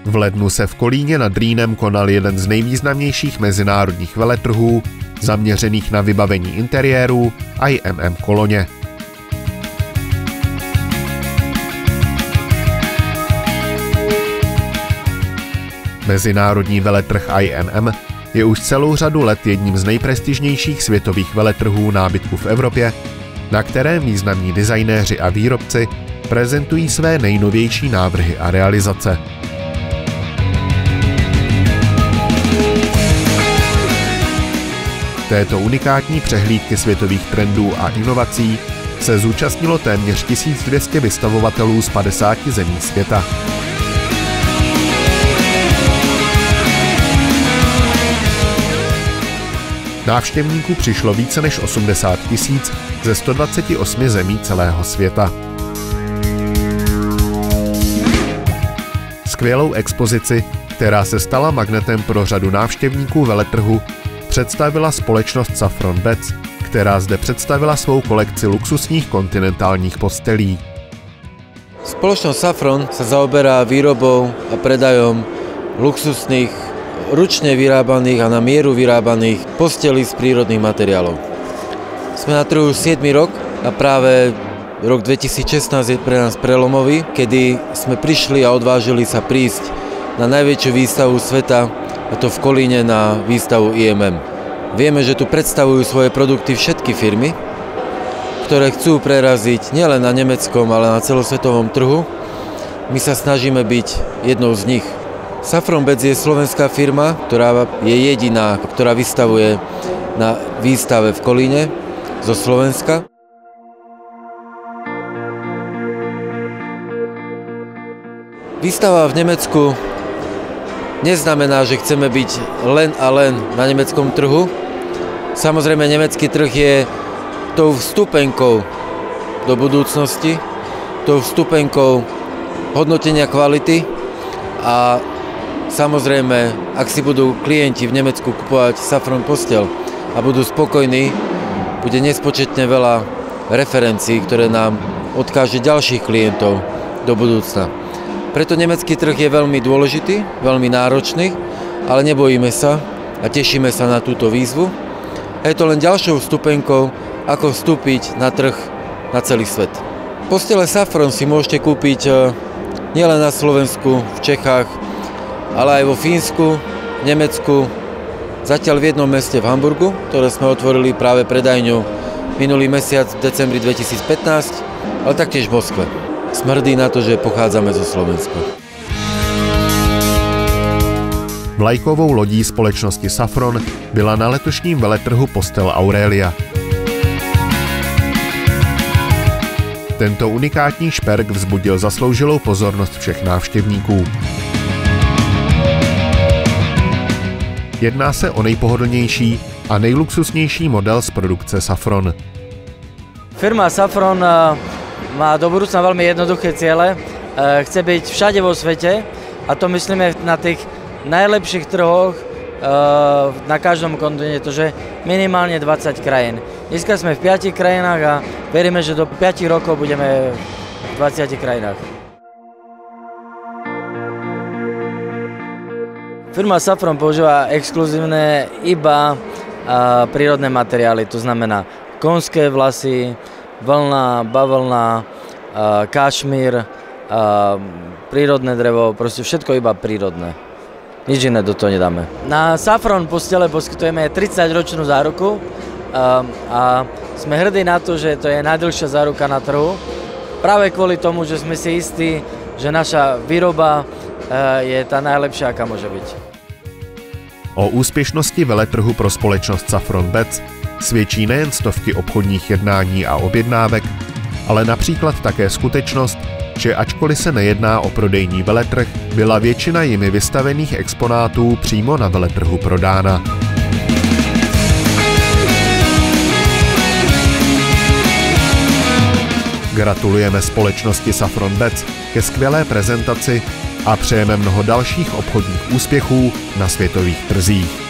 V lednu se v Kolíně nad Rýnem konal jeden z nejvýznamnějších mezinárodních veletrhů, zaměřených na vybavení interiérů IMM Koloně. Mezinárodní veletrh IMM je už celou řadu let jedním z nejprestižnějších světových veletrhů nábytku v Evropě, na kterém významní designéři a výrobci prezentují své nejnovější návrhy a realizace. Této unikátní přehlídky světových trendů a inovací se zúčastnilo téměř 1200 vystavovatelů z 50 zemí světa. Návštěvníků přišlo více než 80 000 ze 128 zemí celého světa. Skvělou expozici, která se stala magnetem pro řadu návštěvníků veletrhu, představila společnost Safron Beds, která zde představila svou kolekci luxusních kontinentálních postelí. Spoločnosť Safron sa zaoberá výrobou a predajom luxusných, ručne vyrábaných a na mieru vyrábaných postelí z prírodných materiálov. Sme na trhu 7. rok a práve rok 2016 je pre nás prelomový, kedy sme prišli a odvážili sa prísť na najväčšiu výstavu sveta, a to v Kolíne na výstavu IMM. Vieme, že tu predstavujú svoje produkty všetky firmy, ktoré chcú preraziť nielen na nemeckom, ale na celosvetovom trhu. My sa snažíme byť jednou z nich. Safron Beds je slovenská firma, ktorá je jediná, ktorá vystavuje na výstave v Kolíne zo Slovenska. Výstava v Nemecku neznamená, že chceme byť len a len na nemeckom trhu. Samozrejme, nemecký trh je tou vstupenkou do budúcnosti, tou vstupenkou hodnotenia kvality a samozrejme, ak si budú klienti v Nemecku kupovať Safron postel a budú spokojní, bude nespočetne veľa referencií, ktoré nám odkáže ďalších klientov do budúcna. Preto nemecký trh je veľmi dôležitý, veľmi náročný, ale nebojíme sa a tešíme sa na túto výzvu. A je to len ďalšou vstupenkou, ako vstúpiť na trh na celý svet. Postele Safron si môžete kúpiť nielen na Slovensku, v Čechách, ale aj vo Fínsku, v Nemecku, zatiaľ v jednom meste v Hamburgu, ktoré sme otvorili práve predajňu minulý mesiac v decembri 2015, ale taktiež v Moskve. Sme hrdí na to, že pochádzame zo Slovenska. Vlajkovou lodí společnosti Safron byla na letošním veletrhu postel Aurelia. Tento unikátní šperk vzbudil zasloužilou pozornost všech návštěvníků. Jedná se o nejpohodlnější a nejluxusnější model z produkce Safron. Firma Safron má do budúcna veľmi jednoduché ciele. Chce byť všade vo svete a to myslíme na tých najlepších trhoch na každom kontinente, že minimálne 20 krajín. Dneska sme v 5 krajinách a veríme, že do 5 rokov budeme v 20 krajinách. Firma Safron používa exkluzívne iba prírodné materiály, to znamená konské vlasy, vlna, bavlna, kašmír, prírodné drevo, proste všetko iba prírodné. Nič iné do toho nedáme. Na Safron postele poskytujeme 30-ročnú záruku a sme hrdí na to, že to je najdlhšia záruka na trhu. Práve kvôli tomu, že sme si istí, že naša výroba je tá najlepšia, aká môže byť. O úspěšnosti veletrhu pro společnost Safron Beds svědčí nejen stovky obchodních jednání a objednávek, ale například také skutečnost, že ačkoliv se nejedná o prodejní veletrh, byla většina jimi vystavených exponátů přímo na veletrhu prodána. Gratulujeme společnosti Safron Beds ke skvělé prezentaci a přejeme mnoho dalších obchodních úspěchů na světových trzích.